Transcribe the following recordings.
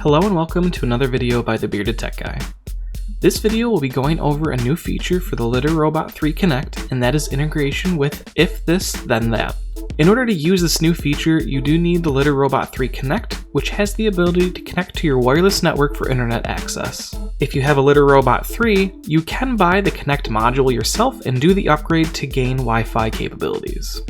Hello and welcome to another video by the Bearded Tech Guy. This video will be going over a new feature for the Litter-Robot 3 Connect, and that is integration with If This Then That. In order to use this new feature, you do need the Litter-Robot 3 Connect, which has the ability to connect to your wireless network for internet access. If you have a Litter-Robot 3, you can buy the Connect module yourself and do the upgrade to gain Wi-Fi capabilities.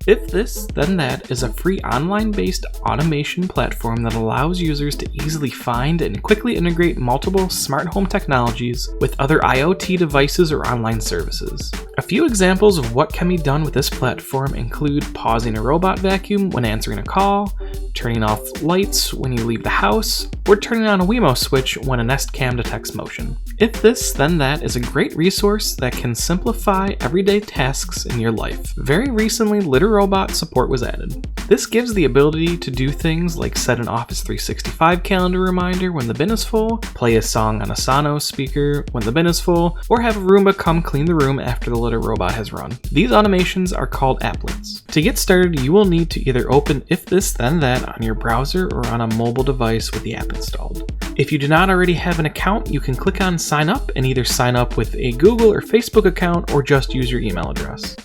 If This Then That is a free online-based automation platform that allows users to easily find and quickly integrate multiple smart home technologies with other IoT devices or online services. A few examples of what can be done with this platform include pausing a robot vacuum when answering a call, turning off lights when you leave the house, or turning on a Wemo switch when a Nest Cam detects motion. If This Then That is a great resource that can simplify everyday tasks in your life. Very recently, Litter-Robot support was added. This gives the ability to do things like set an Office 365 calendar reminder when the bin is full, play a song on a Sonos speaker when the bin is full, or have a Roomba come clean the room after the Litter-Robot has run. These automations are called Applets. To get started, you will need to either open If This Then That on your browser or on a mobile device with the app installed. If you do not already have an account, you can click on Sign Up and either sign up with a Google or Facebook account or just use your email address.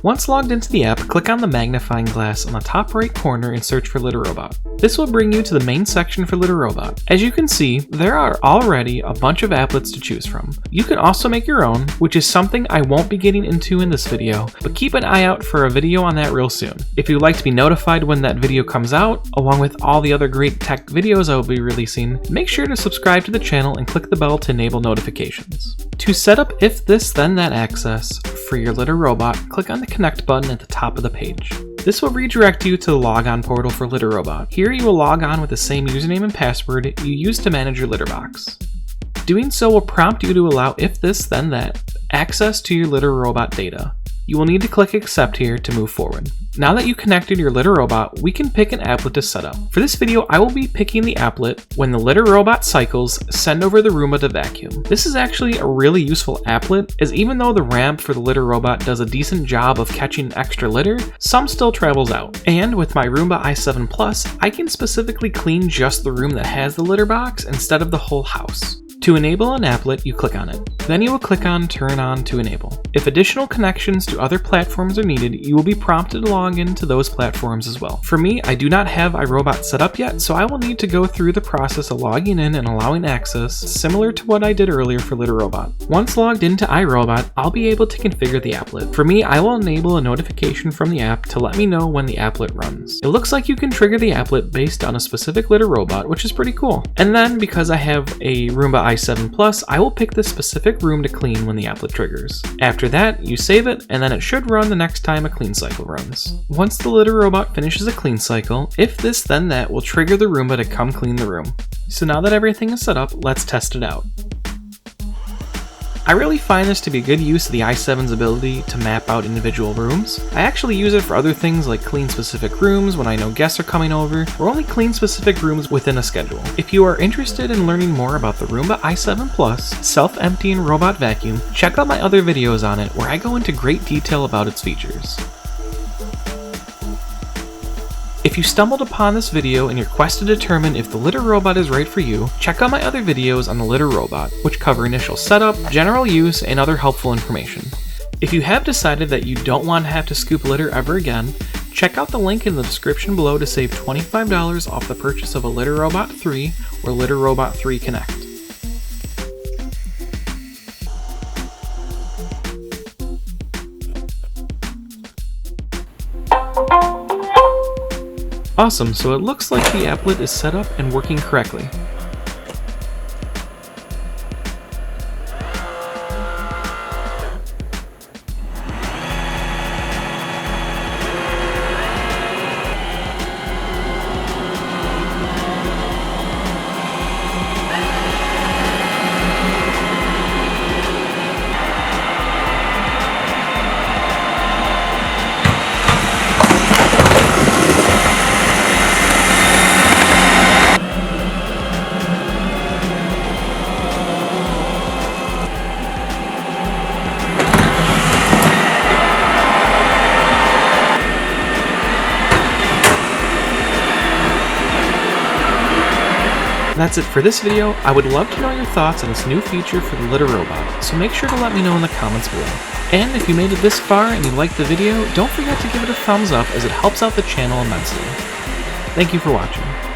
Once logged into the app, click on the magnifying glass on the top right corner and search for Litter-Robot. This will bring you to the main section for Litter-Robot. As you can see, there are already a bunch of applets to choose from. You can also make your own, which is something I won't be getting into in this video, but keep an eye out for a video on that real soon. If you'd like to be notified when that video comes out, along with all the other great tech videos I will be releasing, make sure to subscribe to the channel and click the bell to enable notifications. To set up If This Then That access for your Litter-Robot, click on the Connect button at the top of the page. This will redirect you to the logon portal for Litter-Robot. Here you will log on with the same username and password you used to manage your litter box. Doing so will prompt you to allow If This Then That access to your Litter-Robot data. You will need to click Accept here to move forward. Now that you connected your Litter-Robot, we can pick an applet to set up. For this video, I will be picking the applet when the Litter-Robot cycles, send over the Roomba to vacuum. This is actually a really useful applet, as even though the ramp for the Litter-Robot does a decent job of catching extra litter, some still travels out. And with my Roomba i7 Plus, I can specifically clean just the room that has the litter box instead of the whole house. To enable an applet, you click on it. Then you will click on Turn On to enable. If additional connections to other platforms are needed, you will be prompted to log into those platforms as well. For me, I do not have iRobot set up yet, so I will need to go through the process of logging in and allowing access, similar to what I did earlier for Litter-Robot. Once logged into iRobot, I'll be able to configure the applet. For me, I will enable a notification from the app to let me know when the applet runs. It looks like you can trigger the applet based on a specific Litter-Robot, which is pretty cool. And then, because I have a Roomba i7 Plus, I will pick the specific room to clean when the applet triggers. After that, you save it, and then it should run the next time a clean cycle runs. Once the Litter-Robot finishes a clean cycle, If This Then That will trigger the Roomba to come clean the room. So now that everything is set up, let's test it out. I really find this to be a good use of the i7's ability to map out individual rooms. I actually use it for other things like clean specific rooms when I know guests are coming over, or only clean specific rooms within a schedule. If you are interested in learning more about the Roomba i7 Plus self-emptying robot vacuum, check out my other videos on it where I go into great detail about its features. If you stumbled upon this video in your quest to determine if the Litter-Robot is right for you, check out my other videos on the Litter-Robot, which cover initial setup, general use, and other helpful information. If you have decided that you don't want to have to scoop litter ever again, check out the link in the description below to save $25 off the purchase of a Litter-Robot 3 or Litter-Robot 3 Connect. Awesome, so it looks like the applet is set up and working correctly. That's it for this video. I would love to know your thoughts on this new feature for the Litter-Robot, so make sure to let me know in the comments below. And if you made it this far and you liked the video, don't forget to give it a thumbs up as it helps out the channel immensely. Thank you for watching.